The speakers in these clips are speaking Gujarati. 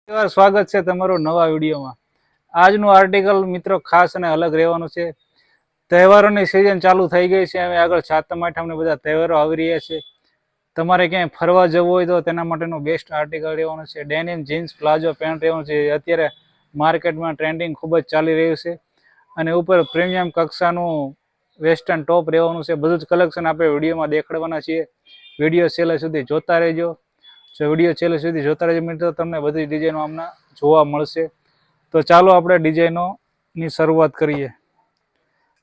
સ્વાગત છે તમારું નવા વિડીયોમાં। આજનું આર્ટિકલ મિત્રો ખાસ અને અલગ રહેવાનું છે। તહેવારોની સિઝન ચાલુ થઈ ગઈ છે। હવે આગળ સાતમ આઠમ ને બધા તહેવારો આવી રહ્યા છે। તમારે ક્યાંય ફરવા જવું હોય તો તેના માટેનું બેસ્ટ આર્ટિકલ રહેવાનું છે। ડેનિમ જીન્સ પ્લાઝો પેન્ટ રહેવાનું છે। અત્યારે માર્કેટમાં ટ્રેન્ડિંગ ખૂબ જ ચાલી રહ્યું છે અને ઉપર પ્રીમિયમ કક્ષાનું વેસ્ટર્ન ટોપ રહેવાનું છે। બધું જ કલેક્શન આપણે વિડીયોમાં દેખાડવાના છીએ। વિડીયો છેલ્લે સુધી જોતા રહેજો। જો વિડીયો છેલ્લે સુધી જોતા રહેજો મિત્રો, તમને બધી ડિઝાઇનો આમના જોવા મળશે। તો ચાલો આપણે ડિઝાઇનોની શરૂઆત કરીએ।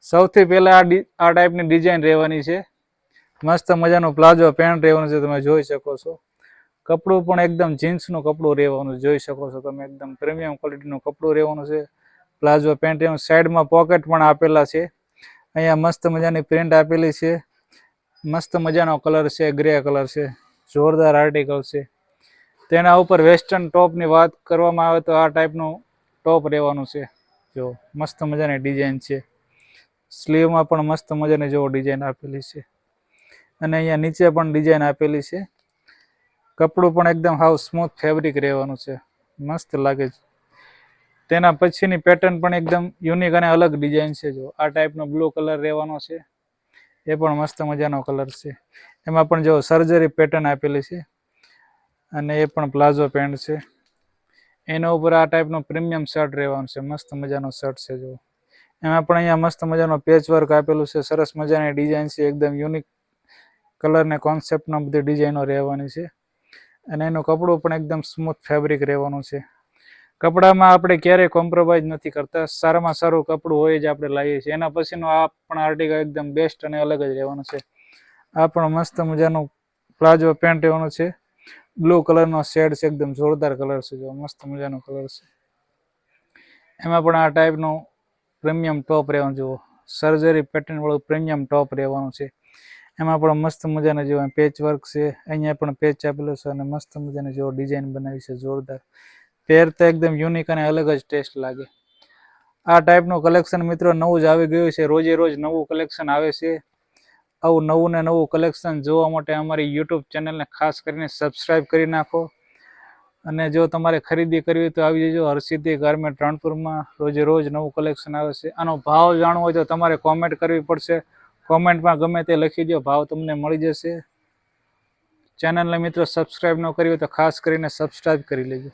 સૌથી પહેલા આ ટાઈપની ડિઝાઇન રહેવાની છે। મસ્ત મજાનું પ્લાઝો પેન્ટ રહેવાનું છે, તમે જોઈ શકો છો। કપડું પણ એકદમ જીન્સનું કપડું રહેવાનું જોઈ શકો છો તમે, એકદમ પ્રીમિયમ ક્વોલિટીનું કપડું રહેવાનું છે। પ્લાઝો પેન્ટ સાઈડમાં પોકેટ પણ આપેલા છે। અહીંયા મસ્ત મજાની પ્રિન્ટ આપેલી છે। મસ્ત મજાનો કલર છે, ગ્રે કલર છે, જોરદાર આર્ટિકલ છે। તેના ઉપર વેસ્ટર્ન ટોપની વાત કરવામાં આવે તો આ ટાઈપનું ટોપ રહેવાનું છે। જો મસ્ત મજાની ડિઝાઇન છે। સ્લીવમાં પણ મસ્ત મજાની જો ડિઝાઇન આપેલી છે અને અહીંયા નીચે પણ ડિઝાઇન આપેલી છે। કપડું પણ એકદમ હાવ સ્મૂથ ફેબ્રિક રહેવાનું છે, મસ્ત લાગે છે। તેના પછીની પેટર્ન પણ એકદમ યુનિક અને અલગ ડિઝાઇન છે। જો આ ટાઈપનો બ્લુ કલર રહેવાનો છે, એ પણ મસ્ત મજાનો કલર છે। એમાં પણ જો સર્જરી પેટર્ન આપેલી છે અને એ પણ પ્લાઝો પેન્ટ છે। એના ઉપર આ ટાઈપનો પ્રીમિયમ શર્ટ રહેવાનું છે, મસ્ત મજાનો શર્ટ છે। જો એમાં પણ અહીંયા મસ્ત મજાનો પેચ વર્ક આપેલું છે, સરસ મજાની ડિઝાઇન છે, એકદમ યુનિક કલર ને કોન્સેપ્ટમાં બધી ડિઝાઇનો રહેવાની છે અને એનું કપડું પણ એકદમ સ્મૂથ ફેબ્રિક રહેવાનું છે। કપડામાં આપણે ક્યારેય કોમ્પ્રોમાઇઝ નથી કરતા, સારામાં સારું કપડું હોય જ આપણે લાવીએ છીએ। એના પછીનો આ પણ આર્ટિકલ એકદમ બેસ્ટ અને અલગ જ રહેવાનું છે। આ પણ મસ્ત મજાનું પ્લાઝો પેન્ટ રહેવાનું છે, બ્લુ કલરનો શેડ છે, એકદમ જોરદાર કલર છે। જો મસ્ત મજાનો કલર છે। એમાં પણ આ ટાઈપનું પ્રીમિયમ ટોપ રહેવાનું, જુઓ સર્જરી પેટર્ન વાળું પ્રીમિયમ ટોપ રહેવાનું છે। એમાં પણ મસ્ત મજાના જેવા પેચ વર્ક છે, અહીંયા પણ પેચ આપેલું છે અને મસ્ત મજાની જેવો ડિઝાઇન બનાવી છે, જોરદાર। પહેરતા એકદમ યુનિક અને અલગ જ ટેસ્ટ લાગે। આ ટાઈપનું કલેક્શન મિત્રો નવું જ આવી ગયું છે, રોજે રોજ નવું કલેક્શન આવે છે। આવું નવું ને નવું કલેક્શન જોવા માટે અમારી યુટ્યુબ ચેનલને ખાસ કરીને સબસ્ક્રાઈબ કરી નાખો। અને જો તમારે ખરીદી કરવી હોય તો આવી જજો હરસિદ્ધિ ગારમેન્ટ રણપુરમાં, રોજે રોજ નવું કલેક્શન આવે છે। આનો ભાવ જાણવો હોય તો તમારે કોમેન્ટ કરવી પડશે। કોમેન્ટમાં ગમે તે લખી દો, ભાવ તમને મળી જશે। ચેનલને મિત્રો સબસ્ક્રાઈબ ન કરી હોય તો ખાસ કરીને સબસ્ક્રાઈબ કરી લેજો।